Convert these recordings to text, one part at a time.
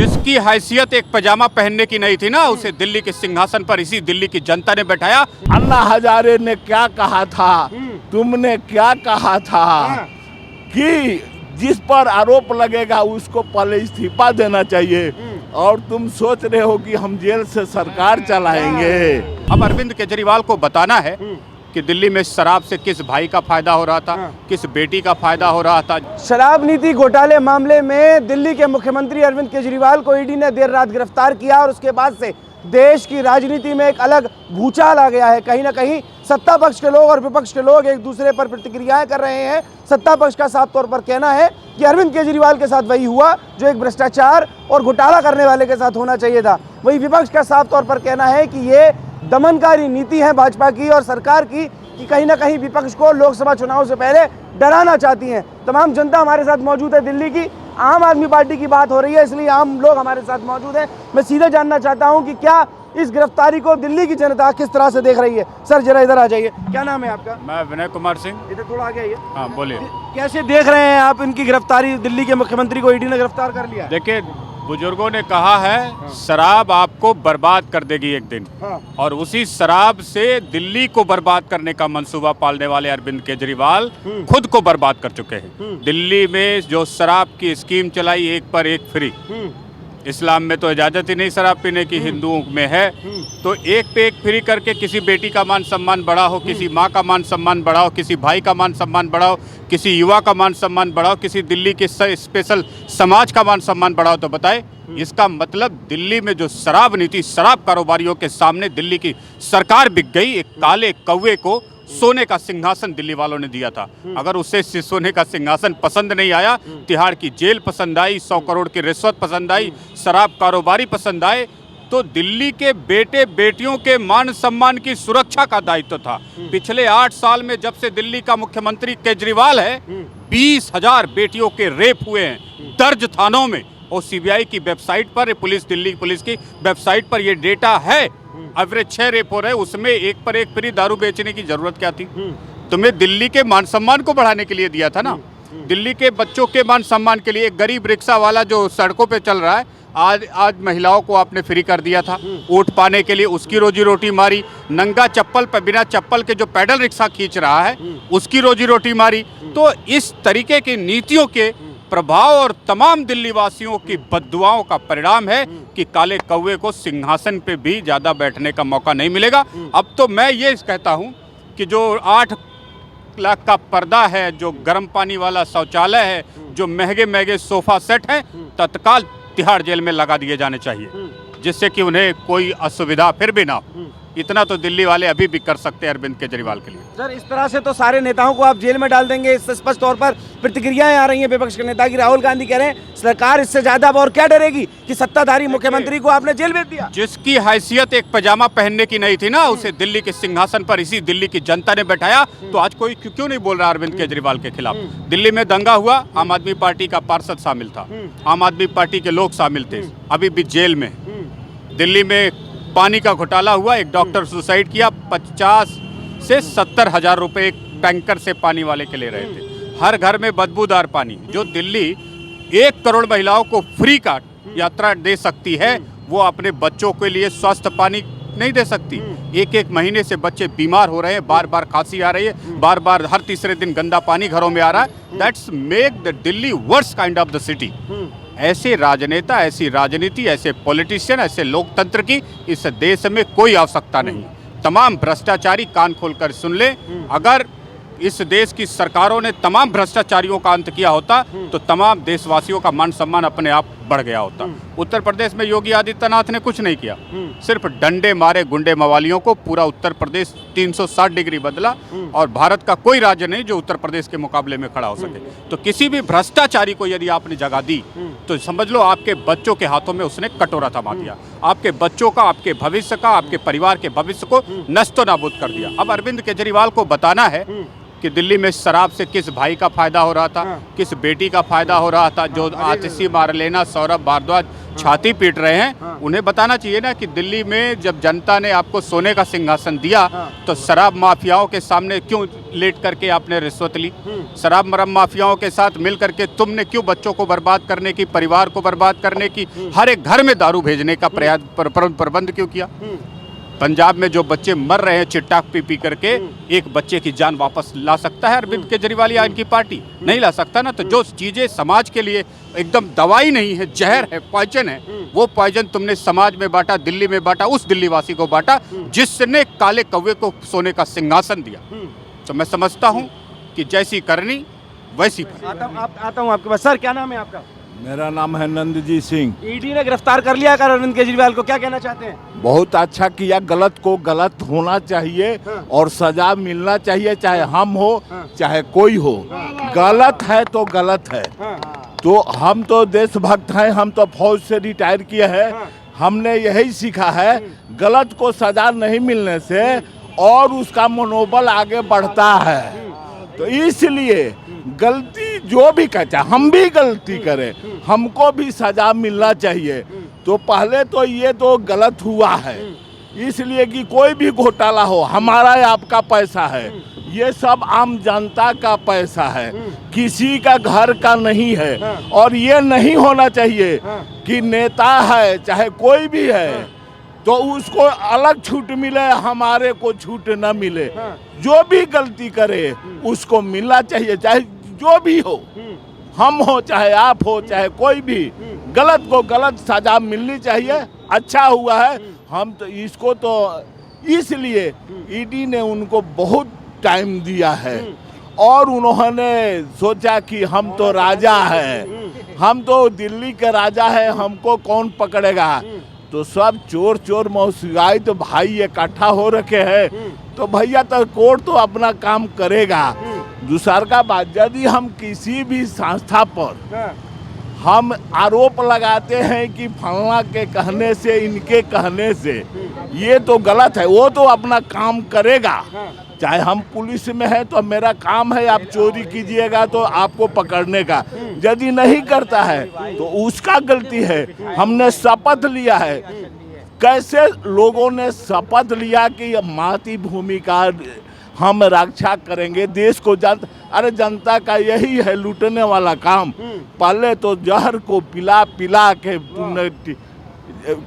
जिसकी हैसियत एक पजामा पहनने की नहीं थी ना, उसे दिल्ली के सिंहासन पर इसी दिल्ली की जनता ने बैठाया। अन्ना हजारे ने क्या कहा था, तुमने क्या कहा था कि जिस पर आरोप लगेगा उसको पहले इस्तीफा देना चाहिए, और तुम सोच रहे हो कि हम जेल से सरकार चलाएंगे। अब अरविंद केजरीवाल को बताना है कि दिल्ली में शराब से किस भाई का फायदा हो रहा था, किस बेटी का फायदा हो रहा था। शराब नीति घोटाले मामले में दिल्ली के मुख्यमंत्री अरविंद केजरीवाल को ईडी ने देर रात गिरफ्तार किया और उसके बाद से देश की राजनीति में एक अलग भूचाल आ गया है। कहीं ना कहीं सत्ता पक्ष के लोग और विपक्ष के लोग एक दूसरे पर प्रतिक्रियाएं कर रहे हैं। सत्ता पक्ष का साफ तौर पर कहना है कि अरविंद केजरीवाल के साथ वही हुआ जो एक भ्रष्टाचार और घोटाला करने वाले के साथ होना चाहिए था। वही विपक्ष का साफ तौर पर कहना है कि ये दमनकारी नीति है भाजपा की और सरकार की, कि कहीं ना कहीं विपक्ष को लोकसभा चुनाव से पहले डराना चाहती हैं। तमाम जनता हमारे साथ मौजूद है। दिल्ली की आम आदमी पार्टी की बात हो रही है, इसलिए आम लोग हमारे साथ मौजूद हैं। मैं सीधे जानना चाहता हूं कि क्या इस गिरफ्तारी को दिल्ली की जनता किस तरह से देख रही है। सर जरा इधर आ जाइए, क्या नाम है आपका? मैं विनय कुमार सिंह। इधर थोड़ा आगे आइए। हाँ बोलिए। कैसे देख रहे हैं आप इनकी गिरफ्तारी? दिल्ली के मुख्यमंत्री को ईडी ने गिरफ्तार कर लिया। देखिए, बुजुर्गों ने कहा है शराब आपको बर्बाद कर देगी एक दिन, और उसी शराब से दिल्ली को बर्बाद करने का मंसूबा पालने वाले अरविंद केजरीवाल खुद को बर्बाद कर चुके हैं। दिल्ली में जो शराब की स्कीम चलाई, एक पर एक फ्री, इस्लाम में तो इजाज़त ही नहीं शराब पीने की, हिंदुओं में है, तो एक पे एक फ्री करके किसी बेटी का मान सम्मान बढ़ा हो, किसी माँ का मान सम्मान बढ़ाओ, किसी भाई का मान सम्मान बढ़ाओ, किसी युवा का मान सम्मान बढ़ाओ, किसी दिल्ली के स्पेशल समाज का मान सम्मान बढ़ाओ। तो बताए, इसका मतलब दिल्ली में जो शराब नीति, शराब कारोबारियों के सामने दिल्ली की सरकार बिक गई। एक काले कौवे को सोने का सिंहासन दिल्ली वालों ने दिया था। अगर उसे सोने का सिंहासन पसंद नहीं आया, तिहाड़ की जेल पसंद आई, 100 करोड़ की रिश्वत पसंद आई, शराब कारोबारी पसंद आए, तो दिल्ली के बेटे बेटियों के मान सम्मान की सुरक्षा का दायित्व था। पिछले 8 साल में जब से दिल्ली का मुख्यमंत्री केजरीवाल है, 20,000 बेटियों के रेप हुए हैं दर्ज थानों में, और सीबीआई की वेबसाइट पर, दिल्ली पुलिस की वेबसाइट पर यह डेटा है। एवरेज 6 रेप हो रहे, उसमें एक पर एक फ्री दारू बेचने की जरूरत क्या थी? तुम्हें दिल्ली के मान सम्मान को बढ़ाने के लिए दिया था ना, दिल्ली के बच्चों के मान सम्मान के लिए। एक गरीब रिक्शा वाला जो सड़कों पे चल रहा है, आज महिलाओं को आपने फ्री कर दिया था वोट पाने के लिए, उसकी रोजी रोटी मारी। नंगा चप्पल पर, बिना चप्पल के जो पैडल रिक्शा खींच रहा है, उसकी रोजी रोटी मारी। तो इस तरीके की नीतियों के प्रभाव और तमाम दिल्ली वासियों की बद्दुआओं का परिणाम है कि काले कौवे को सिंहासन पे भी ज़्यादा बैठने का मौका नहीं मिलेगा। अब तो मैं ये कहता हूँ कि जो 8 लाख का पर्दा है, जो गर्म पानी वाला शौचालय है, जो महंगे महंगे सोफा सेट हैं, तत्काल तिहाड़ जेल में लगा दिए जाने चाहिए, जिससे कि उन्हें कोई असुविधा फिर भी ना हो। इतना तो दिल्ली वाले अभी भी कर सकते हैं अरविंद केजरीवाल के लिए। सर इस तरह से तो सारे नेताओं को आप जेल में डाल देंगे, इससे स्पष्ट तौर पर प्रतिक्रियाएं आ रही हैं विपक्ष के नेता की। राहुल गांधी कह रहे हैं सरकार इससे ज्यादा और क्या डरेगी कि सत्ताधारी मुख्यमंत्री को आपने जेल भेज दिया। जिसकी हैसियत एक पजामा पहनने की नहीं थी ना, उसे दिल्ली के सिंहासन पर इसी दिल्ली की जनता ने बैठाया। तो आज कोई क्यों नहीं बोल रहा अरविंद केजरीवाल के खिलाफ? दिल्ली में दंगा हुआ, आम आदमी पार्टी का पार्षद शामिल था, आम आदमी पार्टी के लोग शामिल थे, अभी भी जेल में। दिल्ली में पानी का घोटाला हुआ, एक डॉक्टर सुसाइड किया, 50 से 70 हजार रुपए एक टैंकर से पानी वाले के ले रहे थे। हर घर में बदबूदार पानी। जो दिल्ली 1 करोड़ महिलाओं को फ्री का यात्रा दे सकती है, वो अपने बच्चों के लिए स्वस्थ पानी नहीं दे सकती। एक महीने से बच्चे बीमार हो रहे हैं, बार बार खांसी आ रही है, बार बार हर तीसरे दिन गंदा पानी घरों में आ रहा है। That's make the Delhi worst kind of the city. ऐसे राजनेता, ऐसी राजनीति, ऐसे पॉलिटिशियन, ऐसे लोकतंत्र की इस देश में कोई आवश्यकता नहीं। तमाम भ्रष्टाचारी कान खोलकर सुन ले, अगर इस देश की सरकारों ने तमाम भ्रष्टाचारियों का अंत किया होता तो तमाम देशवासियों का मान सम्मान अपने आप बढ़ गया होता। उत्तर प्रदेश में योगी आदित्यनाथ ने कुछ नहीं किया, सिर्फ डंडे मारे गुंडे मवालियों को। पूरा उत्तर प्रदेश 360 डिग्री बदला, और भारत का कोई राज्य नहीं जो उत्तर प्रदेश के मुकाबले में खड़ा हो सके। तो किसी भी भ्रष्टाचारी को यदि आपने जगह दी तो समझ लो आपके बच्चों के हाथों में उसने कटोरा थमा दिया, आपके बच्चों का, आपके भविष्य का, आपके परिवार के भविष्य को नस्तो नाबूद कर दिया। अब अरविंद केजरीवाल को बताना है कि दिल्ली में शराब से किस भाई का फायदा हो रहा था, किस बेटी का फायदा हो रहा था। जो आतिशी मारलेना, सौरभ भारद्वाज छाती पीट रहे हैं, उन्हें बताना चाहिए ना कि दिल्ली में जब जनता ने आपको सोने का सिंहासन दिया तो शराब माफियाओं के सामने क्यों लेट करके आपने रिश्वत ली? शराब मरम माफियाओं के साथ मिल करके तुमने क्यों बच्चों को बर्बाद करने की, परिवार को बर्बाद करने की, हर एक घर में दारू भेजने का प्रबंध क्यों किया? पंजाब में जो बच्चे मर रहे हैं चिट्टा पी करके, एक बच्चे की जान वापस ला सकता है अरविंद केजरीवाल या इनकी पार्टी? नहीं ला सकता ना। तो जो चीज़ें समाज के लिए एकदम दवाई नहीं है, जहर है, पॉइजन है, वो पॉइजन तुमने समाज में बांटा, दिल्ली में बांटा, उस दिल्ली वासी को बांटा जिसने काले कौवे को सोने का सिंहासन दिया। तो मैं समझता हूँ कि जैसी करनी वैसी भरनी। आता हूँ आपके पास। सर, क्या नाम है आपका? मेरा नाम है नंदजीत सिंह। ईडी ने गिरफ्तार कर लिया अरविंद केजरीवाल को, क्या कहना चाहते हैं? बहुत अच्छा किया। गलत को गलत होना चाहिए और सजा मिलना चाहिए, चाहे हम हो चाहे कोई हो। गलत है तो गलत है। तो हम तो देशभक्त हैं, हम तो फौज से रिटायर किए हैं। हमने यही सीखा है, गलत को सजा नहीं मिलने से और उसका मनोबल आगे बढ़ता है। तो इसलिए गलती जो भी करता, हम भी गलती करें, हमको भी सजा मिलना चाहिए। तो पहले तो ये तो गलत हुआ है, इसलिए कि कोई भी घोटाला हो, हमारा या आपका पैसा है, ये सब आम जनता का पैसा है, किसी का घर का नहीं है। और ये नहीं होना चाहिए कि नेता है चाहे कोई भी है तो उसको अलग छूट मिले, हमारे को छूट न मिले। जो भी गलती करे उसको मिलना चाहिए, चाहे जो भी हो, हम हो चाहे आप हो चाहे कोई भी, गलत को गलत सजा मिलनी चाहिए। अच्छा हुआ है, हम तो इसको तो इसलिए ईडी ने उनको बहुत टाइम दिया है और उन्होंने सोचा कि हम तो राजा हैं, हम तो दिल्ली के राजा हैं, हमको कौन पकड़ेगा। तो सब चोर चोर मौसगाई तो भाई इकट्ठा हो रखे हैं, तो भैया तो कोर्ट तो अपना काम करेगा। दूसर का बात, यदि हम किसी भी संस्था पर हम आरोप लगाते हैं कि फलना के कहने से, इनके कहने से, ये तो गलत है। वो तो अपना काम करेगा, चाहे हम पुलिस में है तो मेरा काम है, आप चोरी कीजिएगा तो आपको पकड़ने का। यदि नहीं करता है तो उसका गलती है। हमने शपथ लिया है, कैसे लोगों ने शपथ लिया कि मातृभूमि का हम रक्षा करेंगे, देश को अरे जनता का यही है लूटने वाला काम। पहले तो जहर को पिला पिला के तुमने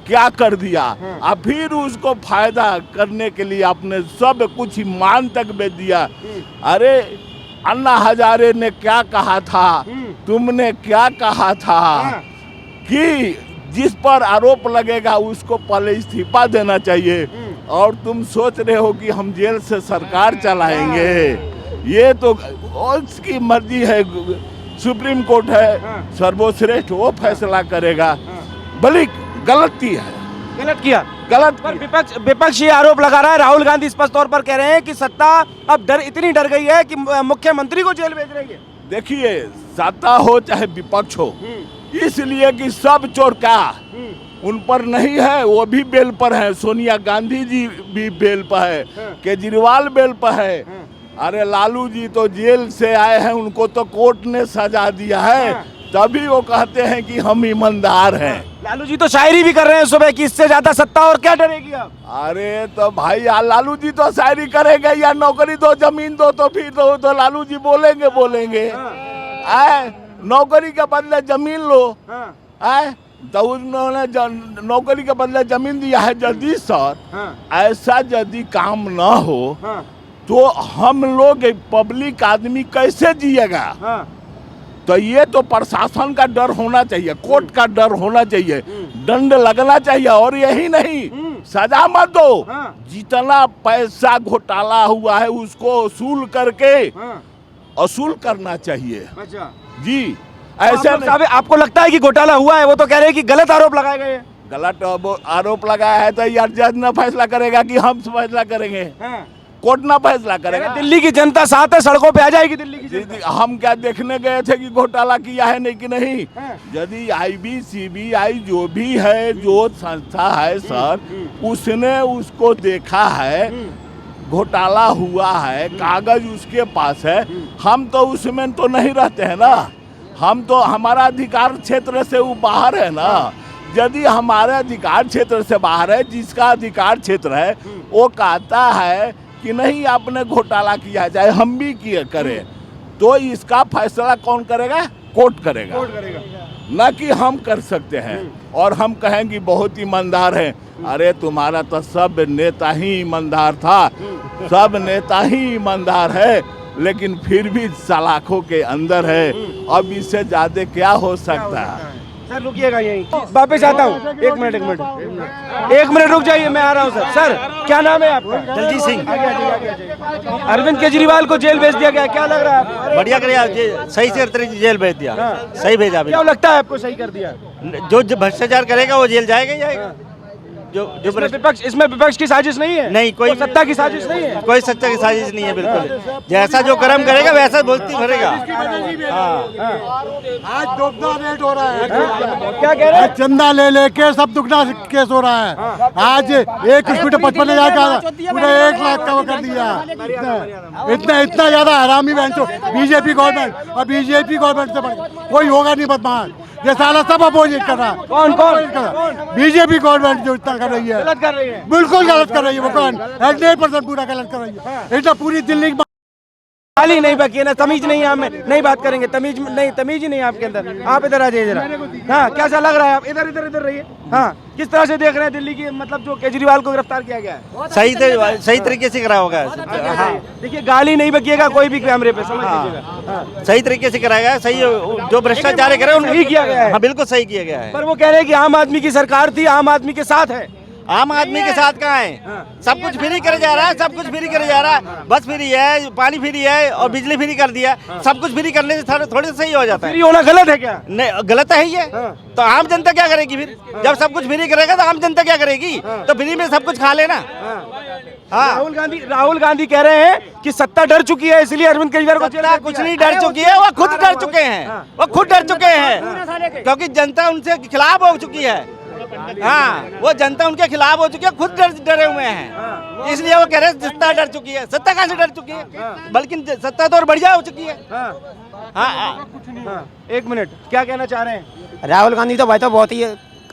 क्या कर दिया, अब फिर उसको फायदा करने के लिए आपने सब कुछ ईमान तक बेच दिया। अरे अन्ना हजारे ने क्या कहा था, तुमने क्या कहा था कि जिस पर आरोप लगेगा उसको पहले इस्तीफा देना चाहिए, और तुम सोच रहे हो कि हम जेल से सरकार चलाएंगे। ये तो उसकी मर्जी है, सुप्रीम कोर्ट है सर्वश्रेष्ठ, वो फैसला करेगा। भले गलती है, गलत किया, गलत पर विपक्ष ये आरोप लगा रहा है, राहुल गांधी स्पष्ट तौर पर कह रहे हैं कि सत्ता अब इतनी डर गई है कि मुख्यमंत्री को जेल भेज रही है। देखिए, सत्ता हो चाहे विपक्ष हो, इसलिए कि सब चोर का उन पर नहीं है, वो भी बेल पर है। सोनिया गांधी जी भी बेल पर है, केजरीवाल बेल पर है। अरे लालू जी तो जेल से आए हैं, उनको तो कोर्ट ने सजा दिया है, तभी वो कहते हैं कि हम ईमानदार हैं। लालू जी तो शायरी भी कर रहे हैं सुबह कि इससे ज्यादा सत्ता और क्या डरेगी अब। अरे तो भाई लालू जी तो शायरी करेंगे या नौकरी दो, जमीन दो, तो फिर तो लालू जी बोलेंगे। आए नौकरी के बदले जमीन लो, आए तो उन्होंने नौकरी के बदले जमीन दिया है। यदि सर ऐसा यदि काम ना हो तो हम लोग पब्लिक आदमी कैसे जिएगा। तो ये तो प्रशासन का डर होना चाहिए, कोर्ट का डर होना चाहिए, दंड लगना चाहिए। और यही नहीं, सजा मत दो, जितना पैसा घोटाला हुआ है उसको असूल करना चाहिए। अच्छा जी, ऐसे नहीं। आपको लगता है कि घोटाला हुआ है? वो तो कह रहे हैं कि गलत आरोप लगाए गए हैं। गलत आरोप लगाया है तो यार जज ना फैसला करेगा कि हम फैसला करेंगे, कोर्ट ना फैसला करेगा। दिल्ली की जनता साथ है, सड़कों पे आ जाएगी दिल्ली की जनता। हम क्या देखने गए थे कि घोटाला किया है नहीं कि नहीं। यदि IB CBI जो भी है, जो संस्था है सर, उसने उसको देखा है, घोटाला हुआ है, कागज उसके पास है। हम तो उसमें तो नहीं रहते हैं ना, हम तो हमारा अधिकार क्षेत्र से वो बाहर है ना। यदि हमारे अधिकार क्षेत्र से बाहर है, जिसका अधिकार क्षेत्र है वो कहता है कि नहीं आपने घोटाला किया जाए, हम भी किए करें, तो इसका फैसला कौन करेगा? कोर्ट करेगा, न कि हम कर सकते हैं। और हम कहेंगे बहुत ईमानदार है। अरे तुम्हारा तो सब नेता ही ईमानदार था, सब नेता ही ईमानदार है, लेकिन फिर भी सलाखों के अंदर है। अब इससे ज्यादा क्या हो सकता है? सर रुकिएगा यहीं, वापस आता हूँ। एक मिनट रुक जाइए, मैं आ रहा हूँ सर। सर क्या नाम है आपका? दलजीत सिंह। अरविंद केजरीवाल को जेल भेज दिया गया, क्या लग रहा है आपको? बढ़िया कर, सही से जेल भेज दिया। सही भेजा। क्या लगता है आपको सही कर दिया? जो भ्रष्टाचार करेगा वो जेल जाएगा ही जाएगा। जो इसमें विपक्ष की साजिश नहीं है? नहीं, कोई सत्ता की साजिश नहीं है? कोई सत्ता की साजिश नहीं है, बिल्कुल। जैसा जो कर्म करेगा वैसा बोलती भरेगा। आज दोगुना रेट हो रहा है। क्या कह रहे हैं? चंदा ले लेके सब दुगना केस हो रहा है। आज एक स्कूटर 55,000 का पूरा 1 लाख का वो कर दिया। इतना ज्यादा हरामी बैंक तो बीजेपी गवर्नमेंट, और बीजेपी गवर्नमेंट से बढ़ कोई होगा नहीं बदमाश। ये साला सब अपोजिट कर रहा है। कौन? बीजेपी गवर्नमेंट जो इतना कर रही है, गलत कर रही है। बिल्कुल गलत कर रही है। वो कौन 100% पूरा गलत कर रही है। इतना पूरी दिल्ली खाली नहीं बाकी है ना, तमीज नहीं है, हम नहीं बात करेंगे। तमीज ही नहीं है आपके अंदर। आप इधर आ जाइए जरा। हाँ, कैसा लग रहा है? आप इधर रहिए। हाँ, किस तरह से देख रहे हैं दिल्ली की, मतलब जो केजरीवाल को गिरफ्तार किया गया है? सही तरीके से करा होगा। हाँ, देखिए गाली नहीं बकिएगा कोई भी कैमरे पे, समझ लीजिएगा। हाँ, सही तरीके से कराया, सही जो भ्रष्टाचार करे सही किया गया है। हाँ, बिल्कुल सही किया गया है। पर वो कह रहे हैं कि आम आदमी की सरकार थी, आम आदमी के साथ है। आम आदमी के साथ कहाँ है? सब कुछ फ्री करे जा रहा है, सब कुछ फ्री करे जा रहा है। बस फ्री है, पानी फ्री है और बिजली फ्री कर दिया। सब कुछ फ्री करने से थोड़ी सही हो जाता है। फ्री होना गलत है क्या? नहीं, गलत है ही है। तो आम जनता क्या करेगी फिर? जब सब कुछ फ्री करेगा तो आम जनता क्या करेगी? तो फ्री में सब कुछ खा लेना। हाँ, राहुल गांधी कह रहे हैं कि सत्ता डर चुकी है, इसलिए अरविंद केजरीवाल को सत्ता कुछ नहीं डर चुकी है, वो खुद डर चुके हैं। वो खुद डर चुके हैं क्योंकि जनता उनसे खिलाफ हो चुकी है। हाँ, वो जनता उनके खिलाफ हो चुकी है, खुद डरे हुए हैं। इसलिए वो कह रहे हैं सत्ता डर चुकी है। सत्ता कहाँ से डर चुकी है? बल्कि सत्ता तो और बढ़िया हो चुकी है। हाँ, एक मिनट, क्या कहना चाह रहे हैं? राहुल गांधी तो भाई तो बहुत ही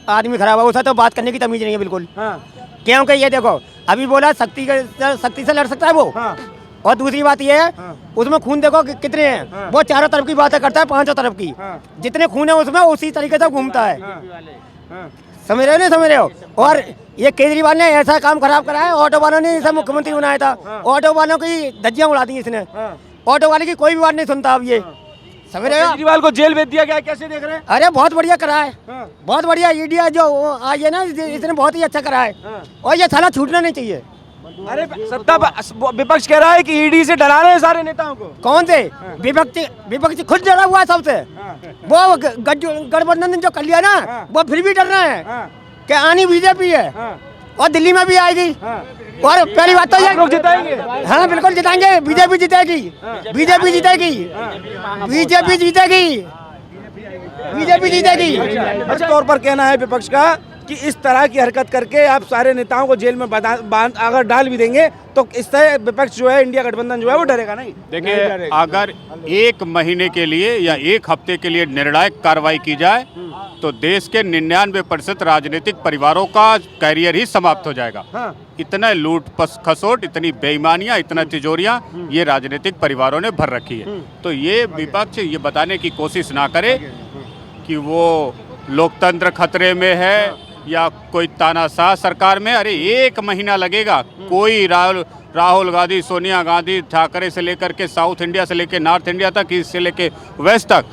आदमी खराब है। उसे तो बात करने की तमीज नहीं है बिल्कुल। क्योंकि ये देखो, अभी बोला शक्ति से लड़ सकता है वो। और दूसरी बात ये है, उसमें खून देखो कितने हैं। वो चारों तरफ की बातें करता है, पांचों तरफ की। जितने खून है उसमें उसी तरीके से घूमता है। समझ रहे हो? नहीं समझ रहे हो? और ये केजरीवाल ने ऐसा काम खराब करा है। ऑटो वालों ने इसे मुख्यमंत्री बनाया था, ऑटो वालों की धज्जियां उड़ा दी इसने। ऑटो वाले की कोई भी बात नहीं सुनता। अब ये समझ रहे हो? केजरीवाल को जेल भेज दिया गया, कैसे देख रहे हैं? अरे बहुत बढ़िया करा है, बहुत बढ़िया। ईडी जो आई है ना, इसने बहुत ही अच्छा करा है। और ये साला छूटना नहीं चाहिए। अरे विपक्ष कह रहा है कि ईडी से डरा रहे हैं सारे नेताओं को। कौन से? विपक्ष खुद डरा हुआ है सबसे। वो गठबंधन जो कर लिया ना, वो फिर भी डर रहे हैं कि आनी बीजेपी है और दिल्ली में भी आएगी। और पहली बात तो ये लोग जिताएंगे। हाँ बिल्कुल जिताएंगे। बीजेपी जीतेगी, बीजेपी जीतेगी, बीजेपी जीतेगी, बीजेपी जीतेगी। अच्छा, तौर पर कहना है विपक्ष का कि इस तरह की हरकत करके आप सारे नेताओं को जेल में बांध अगर डाल भी देंगे तो इससे विपक्ष जो है, इंडिया गठबंधन जो है वो डरेगा नहीं। देखिए, अगर 1 महीने के लिए या 1 हफ्ते के लिए निर्णायक कार्रवाई की जाए तो देश के 99% राजनीतिक परिवारों का कैरियर ही समाप्त हो जाएगा। इतना लूट खसोट, इतनी बेईमानियां, इतना तिजोरियां ये राजनीतिक परिवारों ने भर रखी है। तो ये विपक्ष ये बताने की कोशिश ना करे कि वो लोकतंत्र खतरे में है या कोई तानाशाह सरकार में। अरे 1 महीना लगेगा। कोई राहुल गांधी, सोनिया गांधी, ठाकरे से लेकर के साउथ इंडिया से लेकर नॉर्थ इंडिया तक, ईस्ट से लेकर वेस्ट तक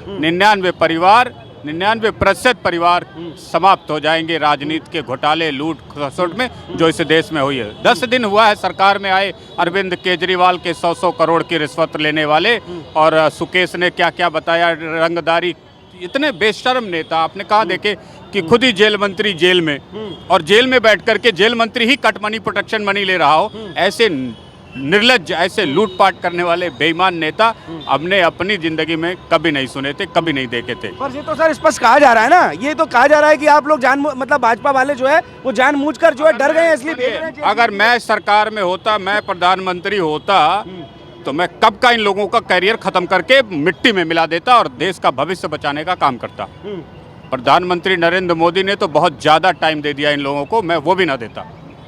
99% परिवार समाप्त हो जाएंगे राजनीति के घोटाले, लूट खसोट में जो इस देश में हुई है। 10 दिन हुआ है सरकार में आए अरविंद केजरीवाल के 100 करोड़ की रिश्वत लेने वाले, और सुकेश ने क्या क्या बताया, रंगदारी। इतने बेशर्म नेता आपने कहा देखे कि खुद ही जेल मंत्री जेल में, और जेल में बैठ करके जेल मंत्री ही कट मनी, प्रोटेक्शन मनी ले रहा हो। ऐसे निर्लज्ज, ऐसे लूटपाट करने वाले बेईमान नेता हमने अपनी जिंदगी में कभी नहीं सुने थे, कभी नहीं देखे थे। पर ये तो सर स्पष्ट कहा जा रहा है ना, ये तो कहा जा रहा है कि आप लोग मतलब भाजपा वाले जो है वो जानबूझकर जो है डर गए हैं, इसलिए भेज रहे हैं। अगर मैं सरकार में होता, मैं प्रधानमंत्री होता, तो मैं कब का इन लोगों का करियर खत्म करके मिट्टी में मिला देता और देश का भविष्य बचाने का काम करता। प्रधानमंत्री नरेंद्र मोदी ने तो बहुत ज़्यादा टाइम दे दिया इन लोगों को, मैं वो भी ना देता,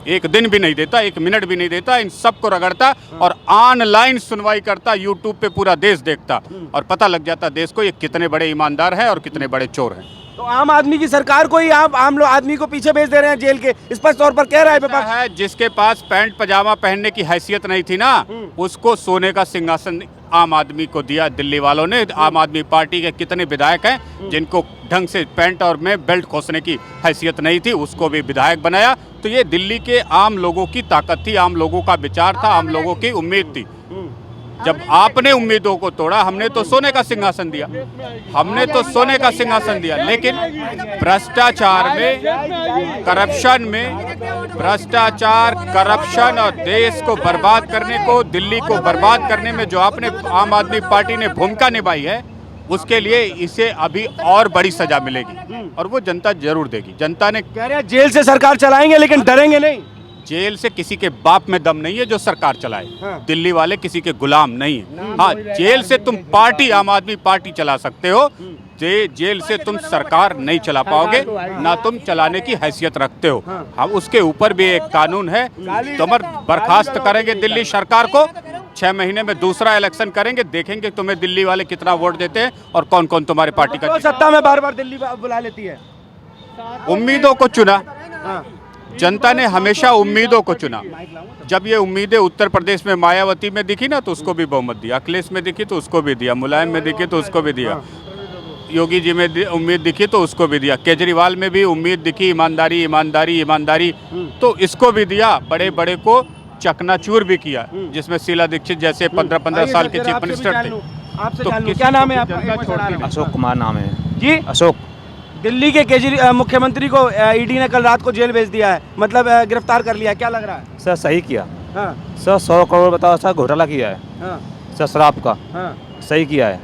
एक दिन भी नहीं देता, एक मिनट भी नहीं देता, इन सबको रगड़ता और ऑनलाइन सुनवाई करता, यूट्यूब पे पूरा देश देखता और पता लग जाता देश को ये कितने बड़े ईमानदार हैं और कितने बड़े चोर हैं। तो आम आदमी की सरकार को ही आप आम लोग आदमी को पीछे भेज दे रहे हैं जेल के, स्पष्ट तौर पर कह रहा है विपक्ष। है जिसके पास पैंट पजामा पहनने की हैसियत नहीं थी ना, उसको सोने का सिंहासन आम आदमी को दिया दिल्ली वालों ने। आम आदमी पार्टी के कितने विधायक हैं जिनको ढंग से पैंट और में बेल्ट खोसने की हैसियत नहीं थी, उसको भी विधायक बनाया। तो ये दिल्ली के आम लोगों की ताकत थी, आम लोगों का विचार था, आम लोगों की उम्मीद थी। जब आपने उम्मीदों को तोड़ा, हमने तो सोने का सिंहासन दिया, हमने तो सोने का सिंहासन दिया, लेकिन भ्रष्टाचार में, करप्शन में, भ्रष्टाचार, करप्शन और देश को बर्बाद करने को, दिल्ली को बर्बाद करने में जो आपने आम आदमी पार्टी ने भूमिका निभाई है, उसके लिए इसे अभी और बड़ी सजा मिलेगी और वो जनता जरूर देगी। जनता ने कह रहे हैं जेल से सरकार चलाएंगे लेकिन डरेंगे नहीं। जेल से किसी के बाप में दम नहीं है जो सरकार चलाए। दिल्ली वाले किसी के गुलाम नहीं है। हाँ, जेल से तुम पार्टी, आम आदमी पार्टी चला सकते हो, जेल से तुम सरकार नहीं चला पाओगे, ना तुम चलाने की हैसियत रखते हो। हम उसके ऊपर भी एक कानून है, तुम बर्खास्त करेंगे दिल्ली सरकार को, 6 महीने में दूसरा इलेक्शन करेंगे, देखेंगे तुम्हें दिल्ली वाले कितना वोट देते हैं और कौन कौन तुम्हारे पार्टी का सत्ता में बार बार दिल्ली बुला लेती है। उम्मीदों को चुना, जनता ने हमेशा उम्मीदों को चुना। जब ये उम्मीदें उत्तर प्रदेश में मायावती में दिखी ना, तो उसको भी बहुमत दिया, अखिलेश में दिखी तो उसको भी दिया, मुलायम में दिखी तो उसको भी दिया, योगी जी में उम्मीद दिखी तो उसको भी दिया, केजरीवाल में भी उम्मीद दिखी, ईमानदारी ईमानदारी ईमानदारी, तो इसको भी दिया। बड़े बड़े को चकनाचूर भी किया, जिसमें शीला दीक्षित जैसे 15-15 साल के चीफ मिनिस्टर थे। आपसे क्या नाम है आपका? अशोक कुमार नाम है जी। अशोक। दिल्ली के मुख्यमंत्री को ईडी ने कल रात को जेल भेज दिया है, मतलब गिरफ्तार कर लिया, क्या लग रहा है? सर सही किया। हाँ। सर 100 करोड़ बताओ सर घोटाला किया है। हाँ। सर शराब का। हाँ। सही किया है।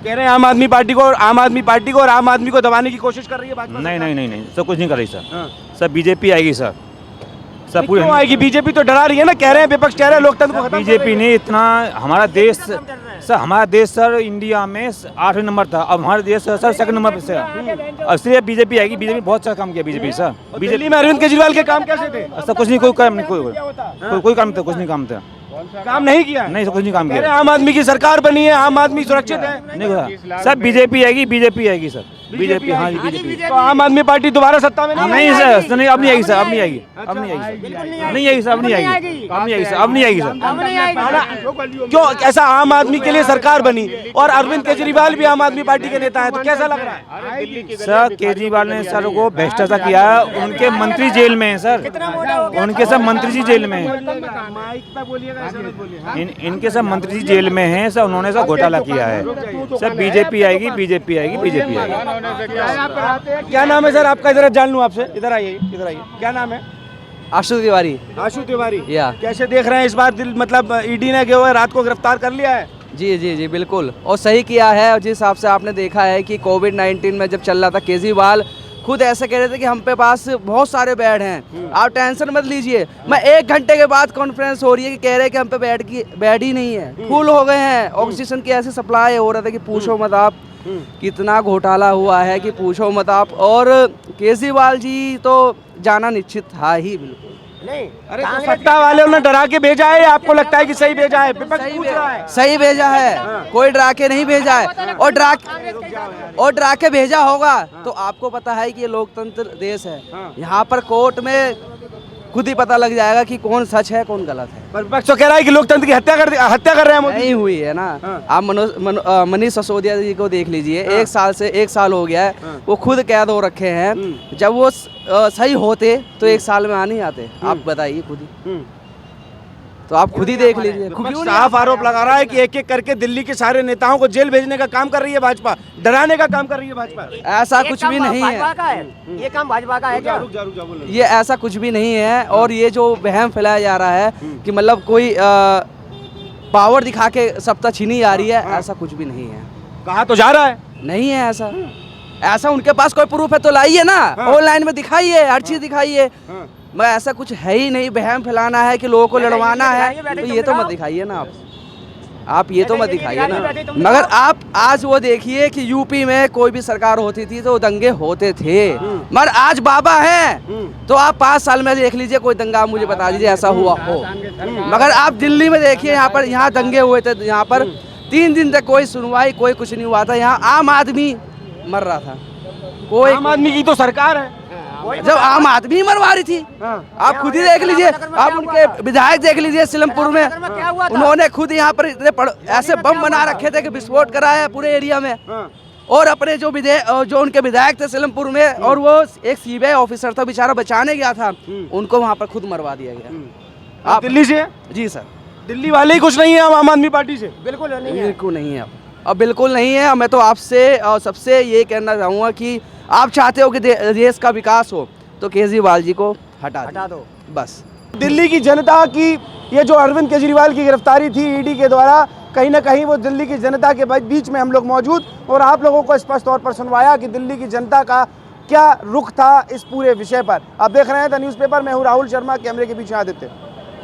कह रहे हैं आम आदमी पार्टी को और आम आदमी को दबाने की कोशिश कर रही है भाजपा। नहीं सर कुछ नहीं कर रही सर। हाँ। सर बीजेपी आएगी सर। सर पूरी क्यों आएगी? बीजेपी तो डरा रही है ना, कह रहे हैं विपक्ष कह रहे हैं लोकतंत्र को खत्म बीजेपी ने इतना हमारा देश सर इंडिया में 8वें नंबर था, अब हमारा देश सर 2nd नंबर पे से, और इसलिए बीजेपी आएगी। बीजेपी बहुत अच्छा काम किया बीजेपी सर। दिल्ली में अरविंद केजरीवाल के काम कैसे थे? सर कुछ नहीं, कोई काम नहीं, कोई काम था, कुछ नहीं काम था, काम नहीं किया? नहीं सर कुछ नहीं काम किया। आम आदमी की सरकार बनी है, आम आदमी सुरक्षित है। नहीं सर बीजेपी आएगी सर। बीजेपी हाँ जी बीजेपी। तो आम आदमी पार्टी दोबारा सत्ता में नहीं सर, नहीं अब नहीं आएगी सर, अब नहीं आएगी, अब नहीं आएगी सर, नहीं आएगी सर, अब नहीं आएगी, अब नहीं आएगी सर, अब नहीं आएगी सर। क्यों ऐसा? आम आदमी के लिए सरकार बनी और अरविंद केजरीवाल भी आम आदमी पार्टी के नेता है, तो कैसा लग रहा है? सर केजरीवाल ने सर को भ्रष्टाचार किया है, उनके मंत्री जेल में है सर, उनके सब मंत्री जी जेल में है, इनके सब मंत्री जी जेल में हैं सर, उन्होंने सब घोटाला किया है सर। बीजेपी आएगी, बीजेपी आएगी, बीजेपी आएगी। क्या नाम है सर आपका? इधर जान लूं आपसे, इधर आइए, इधर आइए। क्या नाम है? आशु तिवारी। आशु तिवारी। या कैसे देख रहे हैं इस बार मतलब ईडी ने रात को गिरफ्तार कर लिया है? जी जी जी बिल्कुल, और सही किया है। और जिस हिसाब से आपने देखा है कि कोविड-19 में जब चल रहा था, केजरीवाल खुद ऐसे कह रहे थे कि हम पे पास बहुत सारे बेड हैं, आप टेंशन मत लीजिए। मैं 1 घंटे के बाद कॉन्फ्रेंस हो रही है कि कह रहे हैं कि हम पे बेड ही नहीं है, फुल हो गए हैं, ऑक्सीजन की ऐसी सप्लाई हो रहा था कि पूछो मत आप, कितना घोटाला हुआ है कि पूछो मत आप। और केजरीवाल जी तो जाना निश्चित था ही बिल्कुल। नहीं, अरे तो सत्ता वाले ने डरा के भेजा है, आपको लगता है कि सही भेजा है? सही भेजा है। हाँ। कोई डरा के नहीं भेजा है, और डरा के भेजा होगा। हाँ। तो आपको पता है कि ये लोकतंत्र देश है। हाँ। यहाँ पर कोर्ट में खुद ही पता लग जाएगा कि कौन सच है कौन गलत है। पर विपक्ष तो कह रहा है कि लोकतंत्र की हत्या कर रहे हैं मोदी। नहीं हुई है ना। हाँ। आप मनीष सिसोदिया जी को देख लीजिए। हाँ। 1 साल हो गया है। हाँ। वो खुद कैद हो रखे हैं। जब वो सही होते तो 1 साल में आ नहीं आते। आप बताइए खुद ही, तो आप खुद ही देख लीजिए। साफ आरोप लगा रहा है कि एक एक करके दिल्ली के सारे नेताओं को जेल भेजने का काम कर रही है भाजपा, डराने का काम कर रही है भाजपा। ऐसा कुछ भी नहीं है। ये काम भाजपा का है क्या? ये ऐसा कुछ भी नहीं है। और ये जो वहम फैलाया जा रहा है कि मतलब कोई पावर दिखा के सत्ता छीनी जा रही है, ऐसा कुछ भी नहीं है। कहा तो जा रहा है, नहीं है ऐसा उनके पास कोई प्रूफ है तो लाइए ना, ऑनलाइन में दिखाइए, हर चीज दिखाइए। मैं ऐसा कुछ है ही नहीं। बहम फैलाना है कि लोगों को लड़वाना है, तो ये तो मत दिखाइए ना आप। आप ये तो मत दिखाइए ना। मगर आप आज वो देखिए कि यूपी में कोई भी सरकार होती थी तो दंगे होते थे, मगर आज बाबा हैं तो आप 5 साल में देख लीजिए कोई दंगा, मुझे बता दीजिए ऐसा हुआ हो। मगर आप दिल्ली में देखिए, यहाँ दंगे हुए थे, यहाँ पर 3 दिन तक कोई सुनवाई, कोई कुछ नहीं हुआ था। यहाँ आम आदमी मर रहा था, कोई आम आदमी की तो सरकार है, जब आम आदमी मरवा रही थी। आप खुद ही देख लीजिए, आप उनके विधायक देख लीजिए सिलमपुर में, उन्होंने खुद यहाँ पर इतने ऐसे बम बना रखे थे कि विस्फोट कराया पूरे एरिया में। और अपने जो उनके विधायक थे सिलमपुर में, और वो एक सीबीआई ऑफिसर था बेचारा, बचाने गया था, उनको वहाँ पर खुद मरवा दिया गया। आप दिल्ली से? जी सर, दिल्ली वाले ही कुछ नहीं है आम आदमी पार्टी से? बिल्कुल नहीं है, अब बिल्कुल नहीं है। मैं तो आपसे और सबसे ये कहना चाहूँगा कि आप चाहते हो कि देश का विकास हो तो केजरीवाल जी को हटा दो बस। दिल्ली की जनता की ये जो अरविंद केजरीवाल की गिरफ्तारी थी ईडी के द्वारा, कहीं ना कहीं वो दिल्ली की जनता के बीच में हम लोग मौजूद और आप लोगों को स्पष्ट तौर पर सुनवाया कि दिल्ली की जनता का क्या रुख था इस पूरे विषय पर। आप देख रहे हैं द न्यूज़पेपर, मैं हूँ राहुल शर्मा, कैमरे के पीछे आदित्य।